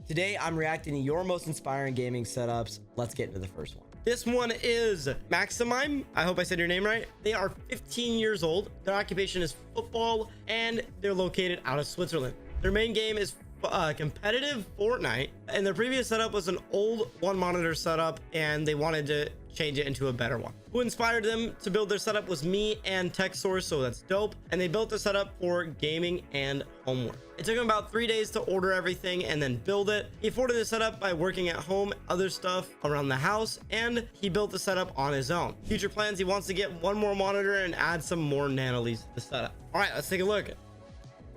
Today, I'm reacting to your most inspiring gaming setups. Let's get into the first one. This one is Maximime. I hope I said your name right. They are 15 years old. Their occupation is football, and they're located out of Switzerland. Their main game is competitive Fortnite, and their previous setup was an old one monitor setup, and they wanted to change it into a better one. Who inspired them to build their setup was me and TechSource, so that's dope. And they built the setup for gaming and homework. It took him about 3 days to order everything and then build it. He afforded the setup by working at home, other stuff around the house, and he built the setup on his own. Future plans, he wants to get one more monitor and add some more nanoliths to the setup. All right, let's take a look.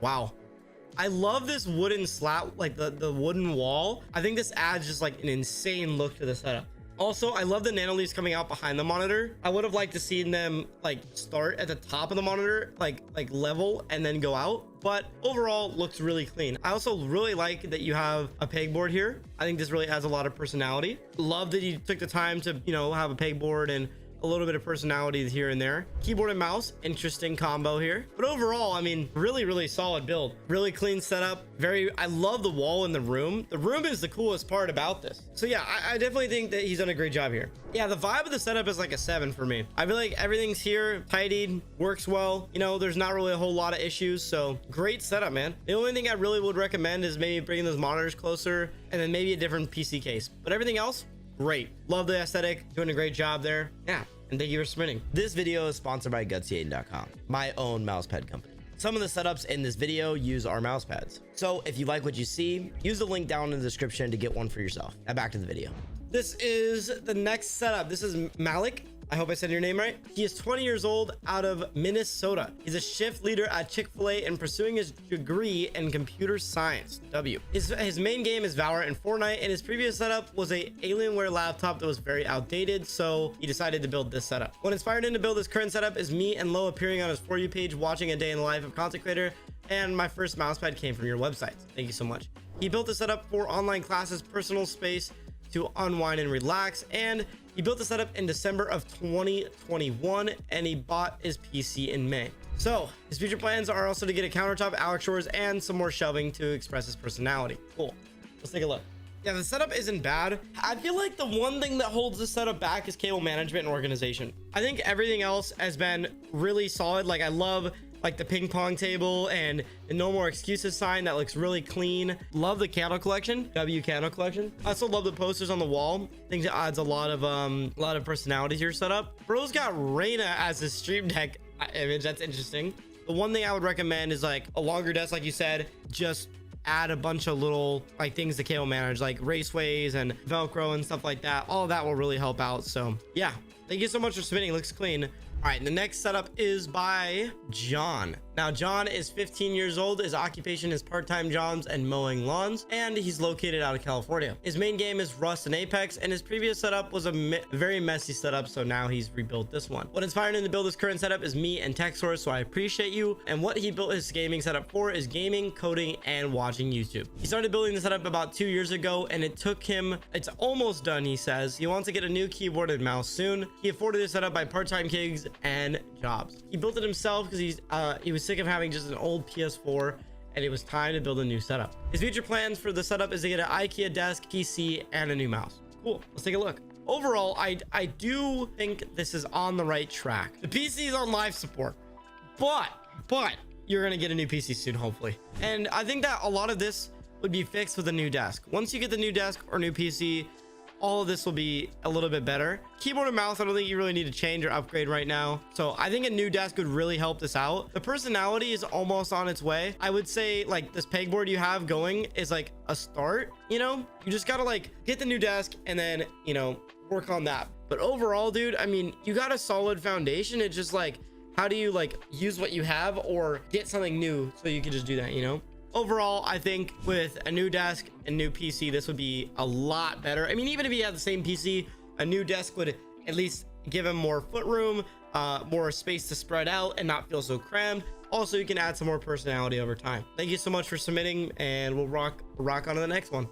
Wow. I love this wooden slat, like the wooden wall. I think this adds just like an insane look to the setup. Also, I love the nanoliths coming out behind the monitor. I would have liked to see them like start at the top of the monitor, like level, and then go out. But overall, looks really clean. I also really like that you have a pegboard here. I think this really adds a lot of personality. Love that you took the time to, you know, have a pegboard and a little bit of personality here and there. Keyboard and mouse, interesting combo here. But overall, I mean, really solid build. Really clean setup. I love the wall in the room. The room is the coolest part about this. So yeah, I definitely think that he's done a great job here. Yeah, the vibe of the setup is like a 7 for me. I feel like everything's here, tidied, works well. You know, there's not really a whole lot of issues. So great setup, man. The only thing I really would recommend is maybe bringing those monitors closer and then maybe a different PC case. But everything else, great. Love the aesthetic, doing a great job there. Yeah, and thank you for submitting. This video is sponsored by GutzyAiden.com, my own mousepad company. Some of the setups in this video use our mouse pads. So if you like what you see, use the link down in the description to get one for yourself. Now back to the video. This is the next setup. This is Malik. I hope I said your name right. He is 20 years old, out of Minnesota. He's a shift leader at Chick-fil-A and pursuing his degree in computer science. His main game is Valorant and Fortnite, and his previous setup was a Alienware laptop that was very outdated, so he decided to build this setup. What inspired him to build his current setup is me and Lo appearing on his For You page, watching a day in the life of content creator, and my first mousepad came from your website. Thank you so much. He built the setup for online classes, personal space to unwind and relax, and he built the setup in December of 2021, and he bought his PC in May. So his future plans are also to get a countertop, Alex Shores, and some more shelving to express his personality. Cool. Let's take a look. Yeah, the setup isn't bad. I feel like the one thing that holds the setup back is cable management and organization. I think everything else has been really solid. Like, I love like the ping pong table and the no more excuses sign that looks really clean. Love the candle collection, candle collection. I also love the posters on the wall. I think it adds a lot of personality to your setup. Bro's got Reyna as his stream deck image. That's interesting. The one thing I would recommend is like a longer desk, like you said. Just add a bunch of little like things to cable manage, like raceways and Velcro and stuff like that. All of that will really help out. So yeah, thank you so much for submitting. It looks clean. All right, the next setup is by John. Now, John is 15 years old. His occupation is part-time jobs and mowing lawns, and he's located out of California. His main game is Rust and Apex, and his previous setup was a very messy setup, so now he's rebuilt this one. What inspired him to build his current setup is me and TechSource, so I appreciate you. And what he built his gaming setup for is gaming, coding, and watching YouTube. He started building the setup about 2 years ago, and it took him, it's almost done, he says. He wants to get a new keyboard and mouse soon. He afforded this setup by part-time gigs and jobs. He built it himself because he was sick of having just an old PS4, and it was time to build a new setup. His future plans for the setup is to get an IKEA desk, PC, and a new mouse. Cool. Let's take a look. Overall, I do think this is on the right track. The PC is on live support, but you're gonna get a new PC soon, hopefully. And I think that a lot of this would be fixed with a new desk. Once you get the new desk or new PC, all of this will be a little bit better. Keyboard and mouse, I don't think you really need to change or upgrade right now. So I think a new desk would really help this out. The personality is almost on its way. I would say like this pegboard you have going is like a start, you know? You just gotta like get the new desk and then, you know, work on that. But overall, dude, I mean, you got a solid foundation. It's just like, how do you like use what you have or get something new so you can just do that, you know? Overall, I think with a new desk and new PC, this would be a lot better. I mean, even if you have the same PC, a new desk would at least give him more foot room, more space to spread out and not feel so crammed. Also, you can add some more personality over time. Thank you so much for submitting, and we'll rock on to the next one.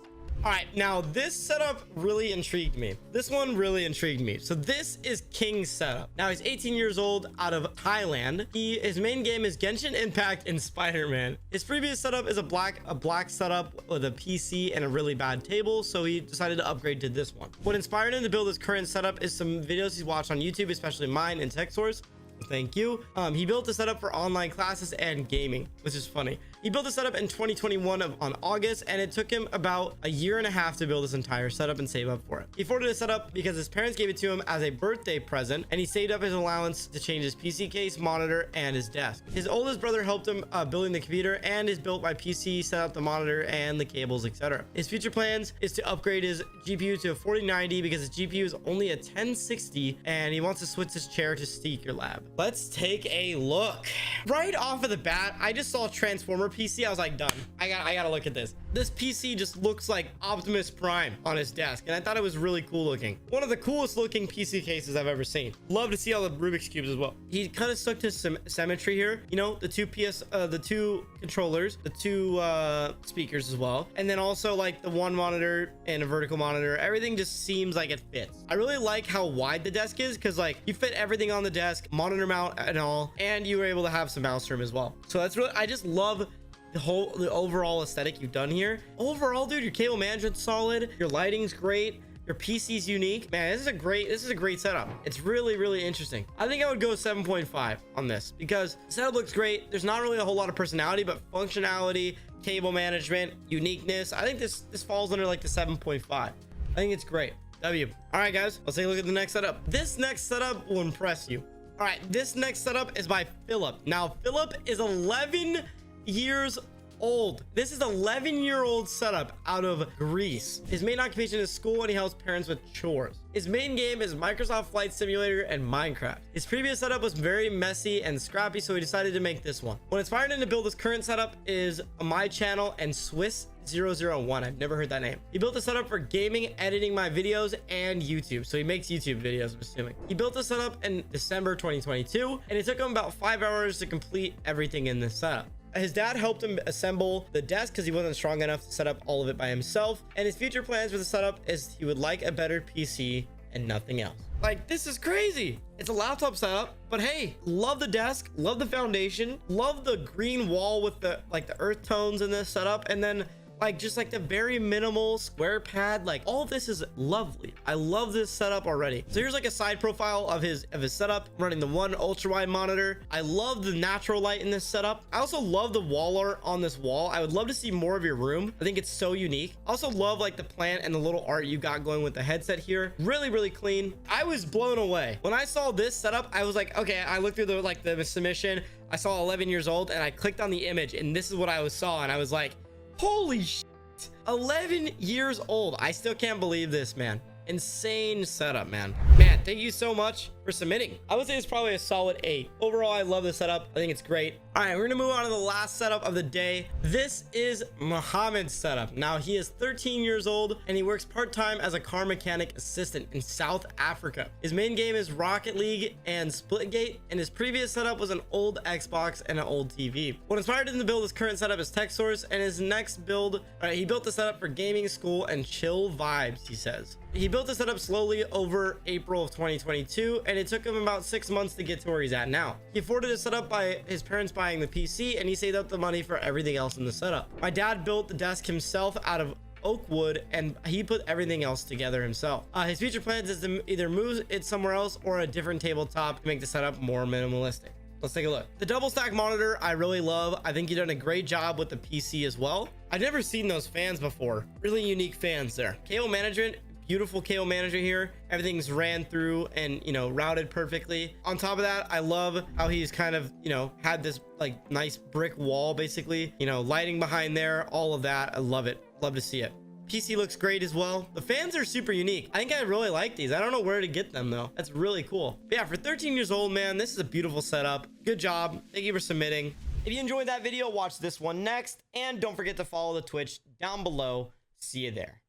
All right, now this setup really intrigued me. This one really intrigued me. So this is King's setup. Now he's 18 years old, out of Thailand. His main game is Genshin Impact and Spider-Man. His previous setup is a black setup with a PC and a really bad table, so he decided to upgrade to this one. What inspired him to build his current setup is some videos he's watched on YouTube, especially mine and TechSource. Thank you. He built the setup for online classes and gaming, which is funny. He built the setup in 2021 on August, and it took him about a year and a half to build this entire setup and save up for it. He afforded a setup because his parents gave it to him as a birthday present, and he saved up his allowance to change his PC case, monitor, and his desk. His oldest brother helped him building the computer and his built my PC, set up the monitor and the cables, etc. His future plans is to upgrade his GPU to a 4090 because his GPU is only a 1060, and he wants to switch his chair to Steak Lab. Let's take a look. Right off of the bat, I just saw Transformer PC. I was like, done. I gotta look at this. This PC just looks like Optimus Prime on his desk, and I thought it was really cool looking. One of the coolest looking PC cases I've ever seen. Love to see all the Rubik's cubes as well. He kind of stuck to some symmetry here. You know, the two controllers, the two speakers as well, and then also like the one monitor and a vertical monitor. Everything just seems like it fits. I really like how wide the desk is, because like you fit everything on the desk, monitor mount and all, and you were able to have some mouse room as well. So that's really, I just love the overall aesthetic you've done here. Overall, dude, your cable management's solid, your lighting's great, your PC's unique. Man, this is a great setup. It's really interesting. I think I would go 7.5 on this because the setup looks great. There's not really a whole lot of personality, but functionality, cable management, uniqueness, I think this falls under like the 7.5. I think it's great. W. All right, guys, let's take a look at the next setup. This next setup will impress you. All right, this next setup is by Philip. Now, Philip is 11 years old. This is 11-year-old setup out of Greece. His main occupation is school, and he helps parents with chores. His main game is Microsoft Flight Simulator and Minecraft. His previous setup was very messy and scrappy, so he decided to make this one. What inspired him to build his current setup is my channel and Swiss 001. I've never heard that name. He built a setup for gaming, editing my videos, and YouTube. So he makes YouTube videos, I'm assuming. He built the setup in December 2022, and it took him about 5 hours to complete everything in this setup. His dad helped him assemble the desk because he wasn't strong enough to set up all of it by himself. And his future plans for the setup is he would like a better PC and nothing else. Like, this is crazy. It's a laptop setup, but hey, love the desk, love the foundation, love the green wall with the earth tones in this setup, and then like just like the very minimal square pad. Like, all of this is lovely. I love this setup already. So here's like a side profile of his setup, running the one ultra wide monitor. I love the natural light in this setup. I also love the wall art on this wall. I would love to see more of your room. I think it's so unique. Also love like the plant and the little art you got going with the headset here. Really clean. I was blown away when I saw this setup. I was like, okay, I looked through the submission. I saw 11 years old, and I clicked on the image, and this is what I saw, and I was like, holy shit, 11 years old. I still can't believe this, man. Insane setup, man. Thank you so much for submitting. I would say it's probably a solid 8. Overall, I love this setup. I think it's great. All right, we're gonna move on to the last setup of the day. This is Muhammad's setup. Now, he is 13 years old, and he works part-time as a car mechanic assistant in South Africa. His main game is Rocket League and Splitgate, and his previous setup was an old Xbox and an old TV. What inspired him to build his current setup is TechSource, and his next build, he built the setup for gaming, school, and chill vibes, he says. He built the setup slowly over April of 2022, and it took him about 6 months to get to where he's at now. He afforded a setup by his parents buying the PC, and he saved up the money for everything else in the setup. My dad built the desk himself out of oak wood, and he put everything else together himself. His future plans is to either move it somewhere else or a different tabletop to make the setup more minimalistic. Let's take a look. The double stack monitor I really love. I think you've done a great job with the PC as well. I've never seen those fans before. Really unique fans there. Cable management, beautiful cable manager here. Everything's ran through and, you know, routed perfectly. On top of that, I love how he's kind of, you know, had this like nice brick wall, basically, you know, lighting behind there, all of that. I love it. Love to see it. PC looks great as well. The fans are super unique. I think I really like these. I don't know where to get them though. That's really cool. But yeah, for 13 years old, man, this is a beautiful setup. Good job. Thank you for submitting. If you enjoyed that video, watch this one next. And don't forget to follow the Twitch down below. See you there.